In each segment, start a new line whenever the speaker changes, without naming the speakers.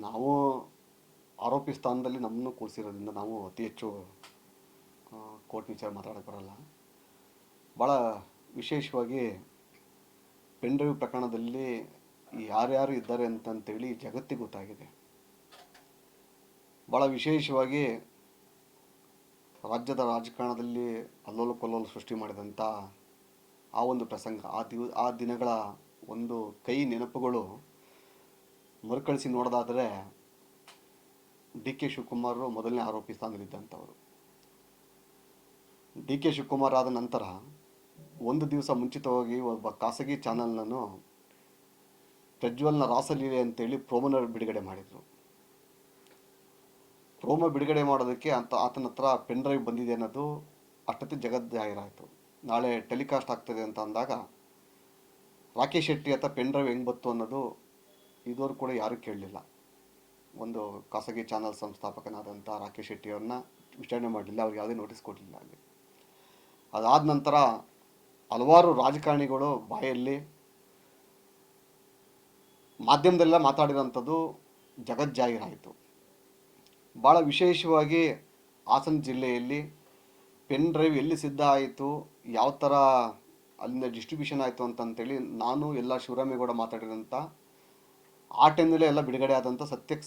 ನಾವು ಆರೋಪಿ ಸ್ಥಾನದಲ್ಲಿ ನಮ್ಮನ್ನು ಕೂರಿಸಿರೋದ್ರಿಂದ ನಾವು ಅತಿ ಹೆಚ್ಚು ಕೋರ್ಟ್ ವಿಚಾರ ಮಾತಾಡೋಕ್ಕೆ ಬರಲ್ಲ. ಭಾಳ ವಿಶೇಷವಾಗಿ ಪೆನ್ ಡ್ರೈವ್ ಪ್ರಕರಣದಲ್ಲಿ ಯಾರ್ಯಾರು ಇದ್ದಾರೆ ಅಂತಂತೇಳಿ ಜಗತ್ತಿಗೆ ಗೊತ್ತಾಗಿದೆ. ಭಾಳ ವಿಶೇಷವಾಗಿ ರಾಜ್ಯದ ರಾಜಕಾರಣದಲ್ಲಿ ಅಲ್ಲೋಲ ಕೊಲ್ಲೋಲ ಸೃಷ್ಟಿ ಮಾಡಿದಂಥ ಆ ಒಂದು ಪ್ರಸಂಗ, ಆ ದಿನಗಳ ಒಂದು ಕೈ ನೆನಪುಗಳು ಮರುಕಳಿಸಿ ನೋಡೋದಾದರೆ ಡಿ ಕೆ ಶಿವಕುಮಾರ್ ಮೊದಲನೇ ಆರೋಪಿ ಸ್ಥಾನದಲ್ಲಿದ್ದಂಥವರು. ಡಿ ಕೆ ಶಿವಕುಮಾರ್ ಆದ ನಂತರ ಒಂದು ದಿವಸ ಮುಂಚಿತವಾಗಿ ಒಬ್ಬ ಖಾಸಗಿ ಚಾನಲ್ನನ್ನು ಪ್ರಜ್ವಲ್ನ ರಾಸಲೀಲೆ ಅಂತೇಳಿ ಪ್ರೋಮೋನ ಬಿಡುಗಡೆ ಮಾಡಿದರು. ಪ್ರೋಮೋ ಬಿಡುಗಡೆ ಮಾಡೋದಕ್ಕೆ ಆತನ ಹತ್ರ ಪೆನ್ ಡ್ರೈವ್ ಬಂದಿದೆ ಅನ್ನೋದು ಅಷ್ಟೊತ್ತಿ ಜಗಜ್ಜಾಹೀರಾಯಿತು. ನಾಳೆ ಟೆಲಿಕಾಸ್ಟ್ ಆಗ್ತದೆ ಅಂತ ಅಂದಾಗ ರಾಕೇಶ್ ಶೆಟ್ಟಿ ಹತ್ರ ಪೆನ್ ಡ್ರೈವ್ ಹೆಂಗೆ ಬಂತು ಅನ್ನೋದು ಇದುವರೆಗೂ ಕೂಡ ಯಾರೂ ಕೇಳಲಿಲ್ಲ. ಒಂದು ಖಾಸಗಿ ಚಾನಲ್ ಸಂಸ್ಥಾಪಕನಾದಂಥ ರಾಕೇಶ್ ಶೆಟ್ಟಿಯವ್ರನ್ನ ವಿಚಾರಣೆ ಮಾಡಲಿಲ್ಲ, ಅವ್ರಿಗೆ ಯಾವುದೇ ನೋಟಿಸ್ ಕೊಡಲಿಲ್ಲ ಅಲ್ಲಿ. ಅದಾದ ನಂತರ ಹಲವಾರು ರಾಜಕಾರಣಿಗಳು ಬಾಯಲ್ಲಿ ಮಾಧ್ಯಮದೆಲ್ಲ ಮಾತಾಡಿರೋಂಥದ್ದು ಜಗಜ್ಜಾಹೀರಾಯಿತು. ಭಾಳ ವಿಶೇಷವಾಗಿ ಹಾಸನ ಜಿಲ್ಲೆಯಲ್ಲಿ ಪೆನ್ ಡ್ರೈವ್ ಎಲ್ಲಿ ಸಿದ್ಧ ಆಯಿತು, ಯಾವ ಥರ ಅಲ್ಲಿಂದ ಡಿಸ್ಟ್ರಿಬ್ಯೂಷನ್ ಆಯಿತು ಅಂತಂತೇಳಿ ನಾನು ಎಲ್ಲ ಶಿವರಾಮೇಗೌಡ ಮಾತಾಡಿರೋಂಥ ಆ ಟೈಮ್ನಲ್ಲೇ ಎಲ್ಲ ಬಿಡುಗಡೆ ಆದಂಥ ಸತ್ಯಕ್ಕೆ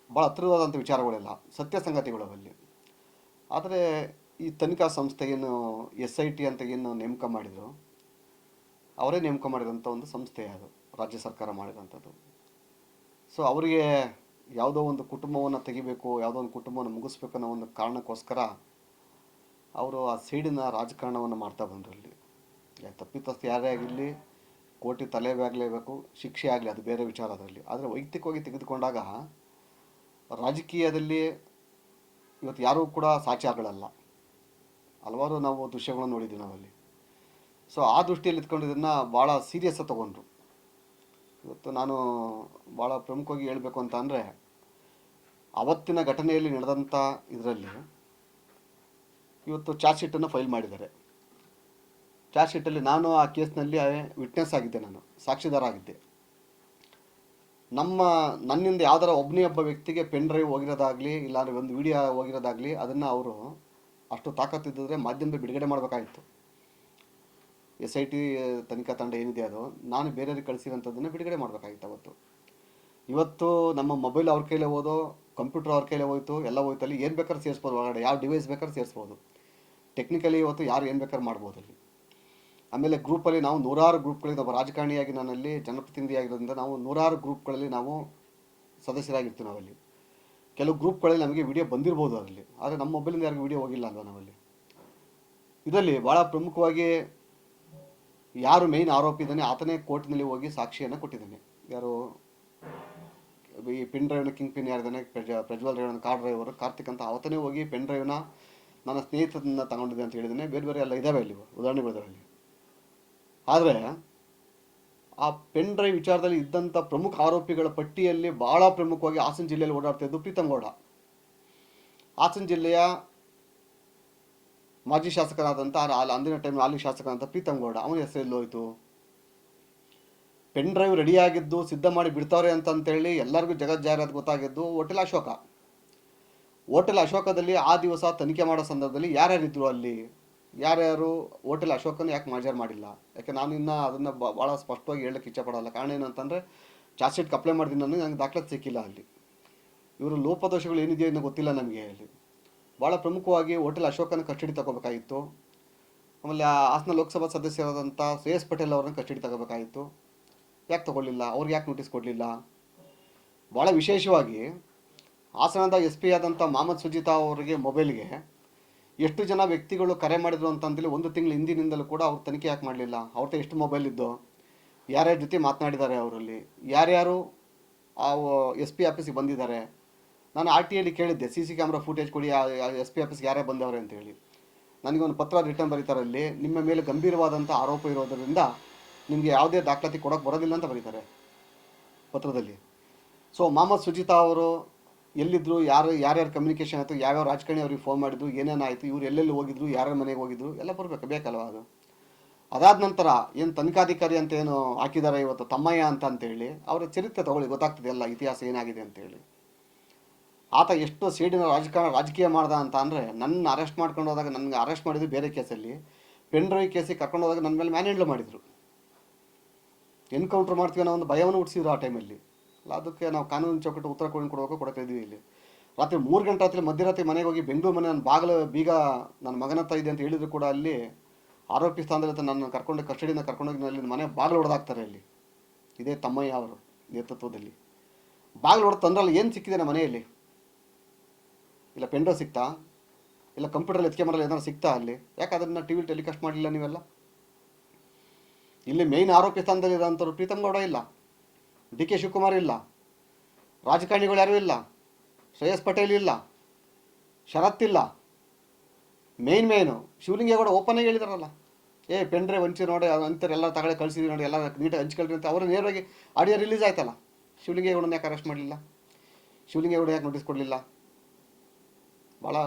ಭಾಳ ಹತ್ತಿರವಾದಂಥ ವಿಚಾರಗಳೆಲ್ಲ ಸತ್ಯ ಸಂಗತಿಗಳು ಅಲ್ಲಿ. ಆದರೆ ಈ ತನಿಖಾ ಸಂಸ್ಥೆ ಏನು SIT ಅಂತ ಏನು ನೇಮಕ ಮಾಡಿದರು, ಅವರೇ ನೇಮಕ ಮಾಡಿರೋಂಥ ಒಂದು ಸಂಸ್ಥೆ ಅದು, ರಾಜ್ಯ ಸರ್ಕಾರ ಮಾಡಿರೋಂಥದ್ದು. ಸೊ ಅವರಿಗೆ ಯಾವುದೋ ಒಂದು ಕುಟುಂಬವನ್ನು ತೆಗಿಬೇಕು, ಯಾವುದೋ ಒಂದು ಕುಟುಂಬವನ್ನು ಮುಗಿಸ್ಬೇಕು ಅನ್ನೋ ಒಂದು ಕಾರಣಕ್ಕೋಸ್ಕರ ಅವರು ಆ ಸೈಡಿನ ರಾಜಕಾರಣವನ್ನು ಮಾಡ್ತಾ ಬಂದರು. ಅಲ್ಲಿ ತಪ್ಪಿತಸ್ಥ ಯಾರೇ ಆಗಿರಲಿ ಕೋರ್ಟಿಗೆ ತಲೆಬಾಗಲೇಬೇಕು, ಶಿಕ್ಷೆ ಆಗಲಿ, ಅದು ಬೇರೆ ವಿಚಾರ ಅದರಲ್ಲಿ. ಆದರೆ ವೈಯಕ್ತಿಕವಾಗಿ ತೆಗೆದುಕೊಂಡಾಗ ರಾಜಕೀಯದಲ್ಲಿ ಇವತ್ತು ಯಾರೂ ಕೂಡ ಸಾಕ್ಷಿಗಳಲ್ಲ. ಹಲವಾರು ನಾವು ದೃಶ್ಯಗಳನ್ನು ನೋಡಿದ್ವಿ ನಾವಲ್ಲಿ. ಸೊ ಆ ದೃಷ್ಟಿಯಲ್ಲಿ ಇಟ್ಕೊಂಡು ಇದನ್ನು ಭಾಳ ಸೀರಿಯಸ್ಸಾಗಿ ತೊಗೊಂಡ್ರು. ಇವತ್ತು ನಾನು ಭಾಳ ಪ್ರಮುಖವಾಗಿ ಹೇಳಬೇಕು ಅಂತ ಅಂದರೆ, ಅವತ್ತಿನ ಘಟನೆಯಲ್ಲಿ ನಡೆದಂಥ ಇದರಲ್ಲಿ ಇವತ್ತು ಚಾರ್ಜ್ ಶೀಟನ್ನು ಫೈಲ್ ಮಾಡಿದ್ದಾರೆ. ಚಾರ್ಜ್ ಶೀಟಲ್ಲಿ ನಾನು ಆ ಕೇಸ್ನಲ್ಲಿ ವಿಟ್ನೆಸ್ ಆಗಿದ್ದೆ, ನಾನು ಸಾಕ್ಷಿದಾರ ಆಗಿದ್ದೆ. ನನ್ನಿಂದ ಯಾವ್ದಾರ ಒಬ್ಬ ವ್ಯಕ್ತಿಗೆ ಪೆನ್ ಡ್ರೈವ್ ಹೋಗಿರೋದಾಗಲಿ, ಇಲ್ಲಾಂದರೆ ಒಂದು ವಿಡಿಯೋ ಹೋಗಿರೋದಾಗಲಿ, ಅದನ್ನು ಅವರು ಅಷ್ಟು ತಾಕತ್ತಿದ್ದರೆ ಮಾಧ್ಯಮದಲ್ಲಿ ಬಿಡುಗಡೆ ಮಾಡಬೇಕಾಗಿತ್ತು. SIT ತನಿಖಾ ತಂಡ ಏನಿದೆ ಅದು ನಾನು ಬೇರೆಯವ್ರಿಗೆ ಕಳಿಸಿರೋಂಥದ್ದನ್ನು ಬಿಡುಗಡೆ ಮಾಡಬೇಕಾಗಿತ್ತು. ಇವತ್ತು ನಮ್ಮ ಮೊಬೈಲ್ ಅವ್ರ ಕೈಲೇ ಹೋದೋ, ಕಂಪ್ಯೂಟರ್ ಅವ್ರ ಕೈಲೇ ಹೋಯ್ತು, ಎಲ್ಲ ಹೋಯ್ತಲ್ಲಿ ಏನು ಬೇಕಾದ್ರೂ ಸೇರಿಸ್ಬೋದು, ಹೊರಗಡೆ ಯಾವ ಡಿವೈಸ್ ಬೇಕಾದ್ರೂ ಸೇರಿಸ್ಬೋದು. ಟೆಕ್ನಿಕಲಿ ಇವತ್ತು ಯಾರು ಏನು ಬೇಕಾದ್ರೂ ಮಾಡ್ಬೋದು ಅಲ್ಲಿ. ಆಮೇಲೆ ಗ್ರೂಪಲ್ಲಿ ನಾವು ನೂರಾರು ಗ್ರೂಪ್ಗಳಿಂದ, ಒಬ್ಬ ರಾಜಕಾರಣಿಯಾಗಿ ನಾನಲ್ಲಿ ಜನಪ್ರತಿನಿಧಿ ಆಗಿರೋದ್ರಿಂದ ನಾವು ನೂರಾರು ಗ್ರೂಪ್ಗಳಲ್ಲಿ ನಾವು ಸದಸ್ಯರಾಗಿರ್ತೀವಿ. ನಾವಲ್ಲಿ ಕೆಲವು ಗ್ರೂಪ್ಗಳಲ್ಲಿ ನಮಗೆ ವಿಡಿಯೋ ಬಂದಿರ್ಬೋದು ಅದರಲ್ಲಿ, ಆದರೆ ನಮ್ಮ ಮೊಬೈಲಿಂದ ಯಾರಿಗೂ ವಿಡಿಯೋ ಹೋಗಿಲ್ಲ ಅಲ್ವಾ ನಾವಲ್ಲಿ. ಇದರಲ್ಲಿ ಭಾಳ ಪ್ರಮುಖವಾಗಿ ಯಾರು ಮೇಯ್ನ್ ಆರೋಪಿ ಇದ್ದಾನೆ ಆತನೇ ಕೋರ್ಟ್ನಲ್ಲಿ ಹೋಗಿ ಸಾಕ್ಷಿಯನ್ನು ಕೊಟ್ಟಿದ್ದಾನೆ. ಯಾರು ಈ ಪೆನ್ ಡ್ರೈವ್ನ ಕಿಂಗ್ ಪಿನ್ ಯಾರಿದ್ದಾನೆ, ಪ್ರಜ್ವಲ್ ರೇವಣ್ಣ ಕಾರ್ ಡ್ರೈವರ್ ಕಾರ್ತಿಕ್ ಅಂತ, ಅವತ್ತನೇ ಹೋಗಿ ಪೆನ್ ಡ್ರೈವ್ನ ನನ್ನ ಸ್ನೇಹಿತರನ್ನ ತಗೊಂಡಿದ್ದೆ ಅಂತ ಹೇಳಿದ್ದಾನೆ. ಬೇರೆ ಬೇರೆ ಎಲ್ಲ ಇದ್ದಾವೆ ಅಲ್ಲಿ, ಉದಾಹರಣೆಗಳಿದ್ದಾವೆ ಅಲ್ಲಿ. ಆದರೆ ಆ ಪೆನ್ ಡ್ರೈವ್ ವಿಚಾರದಲ್ಲಿ ಇದ್ದಂಥ ಪ್ರಮುಖ ಆರೋಪಿಗಳ ಪಟ್ಟಿಯಲ್ಲಿ ಭಾಳ ಪ್ರಮುಖವಾಗಿ ಹಾಸನ ಜಿಲ್ಲೆಯಲ್ಲಿ ಓಡಾಡ್ತಾ ಇದ್ದು ಪ್ರೀತಮ್ ಗೌಡ. ಹಾಸನ ಜಿಲ್ಲೆಯ ಮಾಜಿ ಶಾಸಕರಾದಂಥ ಅಂದಿನ ಟೈಮ್ ಹಾಲಿ ಶಾಸಕರಾದಂಥ ಪ್ರೀತಮ್ ಗೌಡ, ಅವನ ಹೆಸರಲ್ಲಿ ಹೋಯಿತು. ಪೆನ್ ಡ್ರೈವ್ ರೆಡಿಯಾಗಿದ್ದು ಸಿದ್ಧ ಮಾಡಿ ಬಿಡ್ತಾವ್ರೆ ಅಂತಂತೇಳಿ ಎಲ್ಲರಿಗೂ ಜಗಜ್ಜಾಹೀರಾತು ಗೊತ್ತಾಗಿದ್ದು ಹೋಟೆಲ್ ಅಶೋಕ. ಹೋಟೆಲ್ ಅಶೋಕದಲ್ಲಿ ಆ ದಿವಸ ತನಿಖೆ ಮಾಡೋ ಸಂದರ್ಭದಲ್ಲಿ ಯಾರ್ಯಾರಿದ್ರು ಅಲ್ಲಿ, ಯಾರ್ಯಾರು ಹೋಟೆಲ್ ಅಶೋಕನ ಯಾಕೆ ಮಾಜರ್ ಮಾಡಿಲ್ಲ? ಯಾಕೆ ನಾನು ಇನ್ನೂ ಅದನ್ನು ಭಾಳ ಸ್ಪಷ್ಟವಾಗಿ ಹೇಳಕ್ಕೆ ಇಚ್ಛೆಪಡಲ್ಲ. ಕಾರಣ ಏನಂತಂದರೆ ಚಾರ್ಜ್ ಶೀಟ್ ಅಪ್ಲೈ ಮಾಡಿದ್ದೀನಿ, ನನಗೆ ದಾಖಲಾತಿ ಸಿಕ್ಕಿಲ್ಲ ಅಲ್ಲಿ. ಇವರು ಲೋಪದೋಷಗಳು ಏನಿದೆಯೋ ಇನ್ನೂ ಗೊತ್ತಿಲ್ಲ ನಮಗೆ ಅಲ್ಲಿ. ಭಾಳ ಪ್ರಮುಖವಾಗಿ ಹೋಟೆಲ್ ಅಶೋಕನ ಕಸ್ಟಡಿ ತಗೋಬೇಕಾಗಿತ್ತು. ಆಮೇಲೆ ಹಾಸನ ಲೋಕಸಭಾ ಸದಸ್ಯರಾದಂಥ ಶ್ರೇಯಸ್ ಪಟೇಲ್ ಅವ್ರನ್ನ ಕಸ್ಟಡಿ ತಗೋಬೇಕಾಗಿತ್ತು. ಯಾಕೆ ತಗೊಳ್ಳಿಲ್ಲ? ಅವ್ರಿಗೆ ಯಾಕೆ ನೋಟಿಸ್ ಕೊಡಲಿಲ್ಲ? ಭಾಳ ವಿಶೇಷವಾಗಿ ಹಾಸನದ SP ಆದಂಥ ಮೊಹಮ್ಮದ್ ಸುಜಿತಾ ಅವರಿಗೆ ಮೊಬೈಲ್ಗೆ ಎಷ್ಟು ಜನ ವ್ಯಕ್ತಿಗಳು ಕರೆ ಮಾಡಿದ್ರು ಅಂತಂದೇಳಿ ಒಂದು ತಿಂಗಳ ಹಿಂದಿನಿಂದಲೂ ಕೂಡ ಅವ್ರು ತನಿಖೆ ಯಾಕೆ ಮಾಡಲಿಲ್ಲ? ಅವ್ರದ್ದು ಎಷ್ಟು ಮೊಬೈಲ್ ಇದ್ದೋ, ಯಾರ್ಯಾರ ಜೊತೆ ಮಾತನಾಡಿದ್ದಾರೆ, ಅವರಲ್ಲಿ ಯಾರ್ಯಾರು ಆ SP ಆಫೀಸಿಗೆ ಬಂದಿದ್ದಾರೆ. ನಾನು RTIಯಲ್ಲಿ ಕೇಳಿದ್ದೆ, CC ಕ್ಯಾಮ್ರಾ ಫುಟೇಜ್ ಕೊಡಿ, SP ಆಫೀಸ್ಗೆ ಯಾರೇ ಬಂದವ್ರೆ ಅಂತೇಳಿ. ನನಗೆ ಒಂದು ಪತ್ರ ರಿಟರ್ನ್ ಬರೀತಾರಲ್ಲಿ, ನಿಮ್ಮ ಮೇಲೆ ಗಂಭೀರವಾದಂಥ ಆರೋಪ ಇರೋದರಿಂದ ನಿಮಗೆ ಯಾವುದೇ ದಾಖಲಾತಿ ಕೊಡೋಕ್ಕೆ ಬರೋದಿಲ್ಲ ಅಂತ ಬರೀತಾರೆ ಪತ್ರದಲ್ಲಿ. ಸೊ ಮೊಹಮ್ಮದ್ ಸುಜಿತಾ ಅವರು ಎಲ್ಲಿದ್ದರು, ಯಾರ್ಯಾರು ಕಮ್ಯುನಿಕೇಷನ್ ಆಯಿತು, ಯಾವ್ಯಾವ ರಾಜಕಾರಣಿ ಅವ್ರಿಗೆ ಫೋನ್ ಮಾಡಿದ್ರು, ಏನೇನಾಯಿತು, ಇವ್ರು ಎಲ್ಲೆಲ್ಲಿ ಹೋಗಿದ್ರು, ಯಾರ್ಯಾರ ಮನೆಗೆ ಹೋಗಿದ್ರು ಎಲ್ಲ ಬೇಕಲ್ವ ಅದು. ಅದಾದ ನಂತರ ಏನು ತನಿಖಾಧಿಕಾರಿ ಅಂತ ಏನು ಹಾಕಿದ್ದಾರೆ ಇವತ್ತು ತಮ್ಮಯ್ಯ ಅಂತೇಳಿ ಅವರ ಚರಿತ್ರೆ ತಗೊಳ್ಳಿ, ಗೊತ್ತಾಗ್ತದೆ ಎಲ್ಲ ಇತಿಹಾಸ ಏನಾಗಿದೆ ಅಂತೇಳಿ. ಆತ ಎಷ್ಟು ಸೇಡಿನ ರಾಜಕೀಯ ಮಾಡ್ದ ಅಂತ ಅಂದರೆ, ನನ್ನ ಅರೆಸ್ಟ್ ಮಾಡ್ಕೊಂಡು ಹೋದಾಗ, ನನಗೆ ಅರೆಸ್ಟ್ ಮಾಡಿದ್ದು ಬೇರೆ ಕೇಸಲ್ಲಿ, ಪೆನ್ ಡ್ರೈವ್ ಕೇಸಿಗೆ ಕರ್ಕೊಂಡು ಹೋದಾಗ ನನ್ನ ಮೇಲೆ ಮ್ಯಾನ್ ಹ್ಯಾಂಡಲ್ ಮಾಡಿದರು. ಎನ್ಕೌಂಟ್ರ್ ಮಾಡ್ತೀವಿ ಅನ್ನೋ ಒಂದು ಭಯವನ್ನು ಹುಟ್ಟಿಸಿದ್ರು ಆ ಟೈಮಲ್ಲಿ. ಅಲ್ಲ, ಅದಕ್ಕೆ ನಾವು ಕಾನೂನು ಚೌಕಟ್ಟು ಉತ್ತರ ಕೊಡ್ತಾ ಇದ್ದೀವಿ. ಇಲ್ಲಿ ರಾತ್ರಿ 3 ಗಂಟೆ ರಾತ್ರಿ ಮಧ್ಯರಾತ್ರಿ ಮನೆಗೆ ಹೋಗಿ ಬೆಂಗಳೂರು ಮನೆ ನನ್ನ ಬಾಗಿಲು ಬೀಗ ನನ್ನ ಮಗನತ್ತ ಇದೆ ಅಂತ ಹೇಳಿದ್ರು ಕೂಡ ಅಲ್ಲಿ ಆರೋಪಿ ಸ್ಥಾನದಲ್ಲಿ ನನ್ನ ಕಸ್ಟಡಿಯಿಂದ ಕರ್ಕೊಂಡೋಗಿ ಅಲ್ಲಿ ಮನೆ ಬಾಗಿಲು ಹೊಡೆದಾಕ್ತಾರೆ. ಅಲ್ಲಿ ಇದೇ ತಮ್ಮಯ್ಯ ಅವರು ನೇತೃತ್ವದಲ್ಲಿ ಬಾಗಿಲು ಹೊಡೆದು ತಂದ್ರಲ್ಲಿ ಏನು ಸಿಕ್ಕಿದೆ ನಮ್ಮ ಮನೆಯಲ್ಲಿ? ಇಲ್ಲ ಪೆನ್ ಡ್ರೈವ್ ಸಿಗ್ತಾ, ಇಲ್ಲ ಕಂಪ್ಯೂಟರಲ್ಲಿ ಎತ್ಕೆ ಮರಲ್ಲ ಏನಾದ್ರು ಸಿಗ್ತಾ ಅಲ್ಲಿ? ಯಾಕೆ ಅದನ್ನು ಟಿ ವಿಲಿ ಟೆಲಿಕಾಸ್ಟ್ ಮಾಡಲಿಲ್ಲ ನೀವೆಲ್ಲ? ಇಲ್ಲಿ ಮೇಯ್ನ್ ಆರೋಪಿ ಸ್ಥಾನದಲ್ಲಿ ಇರೋಂಥವ್ರು ಪ್ರೀತಮ್ ಗೌಡ ಇಲ್ಲ, ಡಿ ಕೆ ಶಿವಕುಮಾರ್ ಇಲ್ಲ, ರಾಜಕಾರಣಿಗಳು ಯಾರೂ ಇಲ್ಲ, ಶ್ರೇಯಸ್ ಪಟೇಲ್ ಇಲ್ಲ, ಶರತ್ ಇಲ್ಲ. ಮೇಯ್ನು ಶಿವಲಿಂಗೇಗೌಡ ಓಪನ್ ಆಗಿ ಹೇಳಿದಾರಲ್ಲ, ಪೆನ್ ಡ್ರೈವ್ ಹಂಚಿ ನೋಡಿ ಅಂತಾರೆ, ಎಲ್ಲ ತಗೊಳ್ಳಿ ಕಳಿಸಿದ್ವಿ ನೋಡಿ, ಎಲ್ಲ ನೀಟಾಗಿ ಹಂಚ್ಕೊಳ್ರಿ ಅಂತ. ಅವರು ನೇರವಾಗಿ ಆಡಿಯೋ ರಿಲೀಸ್ ಆಯ್ತಲ್ಲ. ಶಿವಲಿಂಗೇಗೌಡನ ಯಾಕೆ ಅರೆಸ್ಟ್ ಮಾಡಲಿಲ್ಲ? ಶಿವಲಿಂಗೇಗೌಡ ಯಾಕೆ ನೋಟಿಸ್ ಕೊಡಲಿಲ್ಲ? ಭಾಳ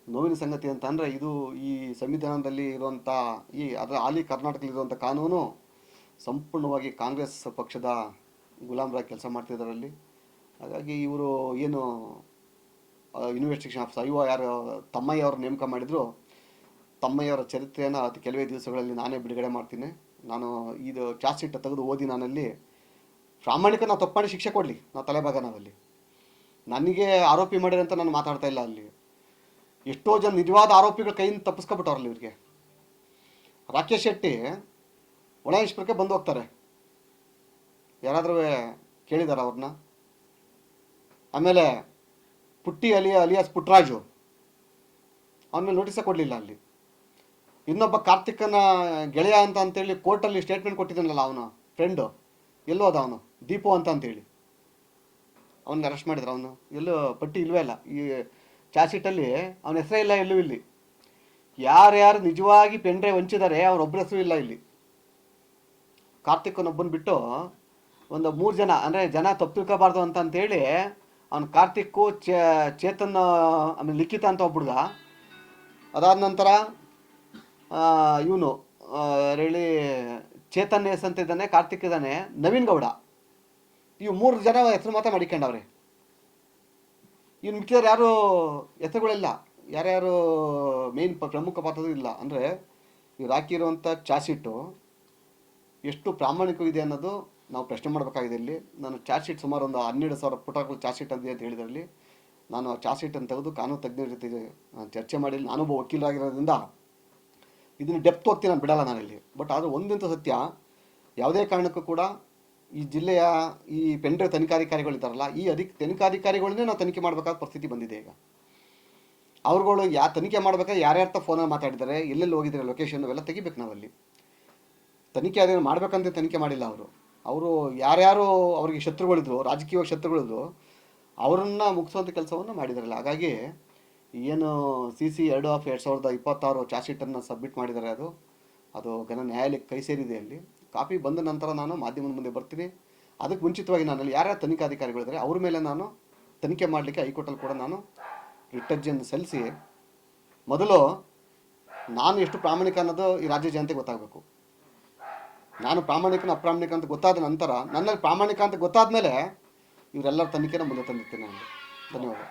ನೋವಿನ ಸಂಗತಿ ಅಂತ ಅಂದರೆ, ಇದು ಈ ಸಂವಿಧಾನದಲ್ಲಿ ಇರುವಂಥ ಅದರ ಹಾಲಿ ಕರ್ನಾಟಕದಲ್ಲಿರುವಂಥ ಕಾನೂನು ಸಂಪೂರ್ಣವಾಗಿ ಕಾಂಗ್ರೆಸ್ ಪಕ್ಷದ ಗುಲಾಮರಾಗಿ ಕೆಲಸ ಮಾಡ್ತಿದ್ದಾರಲ್ಲಿ. ಹಾಗಾಗಿ ಇವರು ಏನು ಇನ್ವೆಸ್ಟಿಗೇಷನ್ ಆಫೀಸರ್ ಯಾರು ತಮ್ಮಯ್ಯ ಅವರು ನೇಮಕ ಮಾಡಿದ್ರು, ತಮ್ಮಯ್ಯವರ ಚರಿತ್ರೆಯನ್ನು ಅತಿ ಕೆಲವೇ ದಿವಸಗಳಲ್ಲಿ ನಾನೇ ಬಿಡುಗಡೆ ಮಾಡ್ತೀನಿ. ನಾನು ಇದು ಚಾರ್ಜ್ ಶೀಟ್ ತೆಗೆದು ಓದಿ ನಾನಲ್ಲಿ ಪ್ರಾಮಾಣಿಕ ನಾವು ತಪ್ಪು ಮಾಡಿ ಶಿಕ್ಷೆ ಕೊಡಲಿ, ನಾವು ತಲೆಭಾಗ ನಾವಲ್ಲಿ. ನನಗೆ ಆರೋಪಿ ಮಾಡಿರಿ ಅಂತ ನಾನು ಮಾತಾಡ್ತಾ ಇಲ್ಲ. ಅಲ್ಲಿ ಎಷ್ಟೋ ಜನ ನಿಜವಾದ ಆರೋಪಿಗಳ ಕೈಯಿಂದ ತಪ್ಪಿಸ್ಕೊಬಿಟ್ಟವ್ರಲ್ಲಿ. ಇವ್ರಿಗೆ ರಾಕೇಶ್ ಶೆಟ್ಟಿ ಒಳ ಇನ್ಸ್ಪೆಕ್ಟರ್ಗೆ ಬಂದು ಹೋಗ್ತಾರೆ, ಯಾರಾದರೂ ಕೇಳಿದಾರ ಅವ್ರನ್ನ? ಆಮೇಲೆ ಪುಟ್ಟಿ ಅಲಿಯಾಸ್ ಪುಟ್ಟರಾಜು, ಅವನ ಮೇಲೆ ನೋಟಿಸೇ ಕೊಡಲಿಲ್ಲ. ಅಲ್ಲಿ ಇನ್ನೊಬ್ಬ ಕಾರ್ತಿಕನ ಗೆಳೆಯ ಅಂತೇಳಿ ಕೋರ್ಟಲ್ಲಿ ಸ್ಟೇಟ್ಮೆಂಟ್ ಕೊಟ್ಟಿದ್ದಾನಲ್ಲ, ಅವನು ಫ್ರೆಂಡು ಎಲ್ಲೋ ಅದ, ಅವನು ದೀಪು ಅಂತೇಳಿ ಅವನಿಗೆ ಅರೆಸ್ಟ್ ಮಾಡಿದ್ರು. ಅವನು ಎಲ್ಲೂ ಪಟ್ಟಿ ಇಲ್ವೇ ಇಲ್ಲ ಈ ಚಾರ್ಜ್ ಶೀಟಲ್ಲಿ, ಅವನ ಹೆಸರೇ ಇಲ್ಲ ಎಲ್ಲೂ. ಇಲ್ಲಿ ಯಾರ್ಯಾರು ನಿಜವಾಗಿ ಪೆನ್ ಡ್ರೈವ್ ಹಂಚಿದ್ದಾರೆ ಅವ್ರೊಬ್ಬರ ಹೆಸರು ಇಲ್ಲ ಇಲ್ಲಿ. ಕಾರ್ತಿಕನೊಬ್ಬನ ಬಿಟ್ಟು ಒಂದು 3 ಜನ, ಅಂದರೆ ಜನ ತಪ್ಪು ತಿಳ್ಕೋಬಾರ್ದು ಅಂತೇಳಿ ಅವನು ಕಾರ್ತಿಕ್ಕು, ಚೇತನ್, ಆಮೇಲೆ ಲಿಖಿತ ಅಂತ ಒಬ್ಬ ಹುಡುಗ, ಅದಾದ ನಂತರ ಇವನು ಹೇಳಿ ಚೇತನ್ ಎಸ್ ಅಂತ ಇದ್ದಾನೆ, ಕಾರ್ತಿಕ್ ಇದ್ದಾನೆ, ನವೀನ್ ಗೌಡ, ಇವು 3 ಜನ ಹೆಸರು ಮಾತ್ರ ಮಾಡಿಕೊಂಡವ್ರೆ. ಇನ್ನು ಮಿಕ್ಕಿದ್ರೆ ಯಾರು ಹೆಸರುಗಳಿಲ್ಲ, ಯಾರ್ಯಾರು ಮೇನ್ ಪ್ರಮುಖ ಪಾತ್ರದ್ದು ಇಲ್ಲ. ಅಂದರೆ ಇವ್ರು ಹಾಕಿರುವಂಥ ಚಾರ್ಜ್ ಶೀಟು ಎಷ್ಟು ಪ್ರಾಮಾಣಿಕವಿದೆ ಅನ್ನೋದು ನಾವು ಪ್ರಶ್ನೆ ಮಾಡಬೇಕಾಗಿದೆ. ಇಲ್ಲಿ ನಾನು ಚಾರ್ಜ್ ಶೀಟ್ ಸುಮಾರು ಒಂದು 12,000 ಪುಟಗಳು ಚಾರ್ಜ್ ಶೀಟ್ ಅಂದಿದೆ ಅಂತ ಹೇಳಿದ್ರಲ್ಲಿ, ನಾನು ಆ ಚಾರ್ಜ್ ಶೀಟನ್ನು ತೆಗೆದು ಕಾನೂನು ತಜ್ಞರ ಜೊತೆ ಚರ್ಚೆ ಮಾಡಿ, ನಾನೊಬ್ಬ ವಕೀಲರಾಗಿರೋದ್ರಿಂದ ಇದನ್ನು ಡೆಪ್ತ್ ಹೋಗ್ತೀನಿ, ನಾನು ಬಿಡಲ್ಲ ನಾನಿಲ್ಲಿ. ಬಟ್ ಆದರೆ ಒಂದಂತೂ ಸತ್ಯ, ಯಾವುದೇ ಕಾರಣಕ್ಕೂ ಕೂಡ ಈ ಜಿಲ್ಲೆಯ ಈ ಪೆನ್ ಡ್ರೈವ್ ತನಿಖಾಧಿಕಾರಿಗಳಿದ್ದಾರಲ್ಲ, ಈ ತನಿಖಾಧಿಕಾರಿಗಳನ್ನೇ ನಾವು ತನಿಖೆ ಮಾಡಬೇಕಾದ ಪರಿಸ್ಥಿತಿ ಬಂದಿದೆ ಈಗ. ಅವ್ರುಗಳು ತನಿಖೆ ಮಾಡ್ಬೇಕಾದ್ರೆ ಯಾರ್ಯಾರ ಫೋನಲ್ಲಿ ಮಾತಾಡಿದ್ದಾರೆ, ಎಲ್ಲೆಲ್ಲಿ ಹೋಗಿದ್ದಾರೆ, ಲೊಕೇಶನ್ ಅವೆಲ್ಲ ತೆಗಿಬೇಕು ನಾವಲ್ಲಿ. ತನಿಖೆ ಅದೇನು ಮಾಡ್ಬೇಕಂತ ತನಿಖೆ ಮಾಡಿಲ್ಲ ಅವರು ಯಾರ್ಯಾರು ಅವರಿಗೆ ಶತ್ರುಗಳಿದ್ರು, ರಾಜಕೀಯ ಶತ್ರುಗಳಿದ್ರು, ಅವರನ್ನು ಮುಗಿಸುವಂಥ ಕೆಲಸವನ್ನು ಮಾಡಿದಾರಲ್ಲ. ಹಾಗಾಗಿ ಏನು CC 2/2026 ಚಾರ್ಜ್ ಶೀಟನ್ನು ಸಬ್ಮಿಟ್ ಮಾಡಿದ್ದಾರೆ, ಅದು ಘನ ನ್ಯಾಯಾಲಯಕ್ಕೆ ಕೈ ಸೇರಿದೆ. ಅಲ್ಲಿ ಕಾಪಿ ಬಂದ ನಂತರ ನಾನು ಮಾಧ್ಯಮದ ಮುಂದೆ ಬರ್ತೀನಿ. ಅದಕ್ಕೆ ಮುಂಚಿತವಾಗಿ ನಾನಲ್ಲಿ ಯಾರ್ಯಾರು ತನಿಖಾಧಿಕಾರಿಗಳಿದ್ದಾರೆ ಅವ್ರ ಮೇಲೆ ನಾನು ತನಿಖೆ ಮಾಡಲಿಕ್ಕೆ ಹೈಕೋರ್ಟಲ್ಲಿ ಕೂಡ ನಾನು ರಿಟ್ ಅರ್ಜಿಯನ್ನು ಸಲ್ಲಿಸಿ, ಮೊದಲು ನಾನು ಎಷ್ಟು ಪ್ರಾಮಾಣಿಕ ಅನ್ನೋದು ಈ ರಾಜ್ಯ ಜನತೆಗೆ ಗೊತ್ತಾಗಬೇಕು. ನಾನು ಪ್ರಾಮಾಣಿಕನ ಅಪ್ರಾಮಾಣಿಕ ಅಂತ ಗೊತ್ತಾದ ನಂತರ, ನನ್ನಲ್ಲಿ ಪ್ರಾಮಾಣಿಕ ಅಂತ ಗೊತ್ತಾದ ಮೇಲೆ ಇವರೆಲ್ಲರ ತನಿಖೆನ ಮುಂದೆ ತಂದಿರ್ತೀನಿ ನಾನು. ಧನ್ಯವಾದ.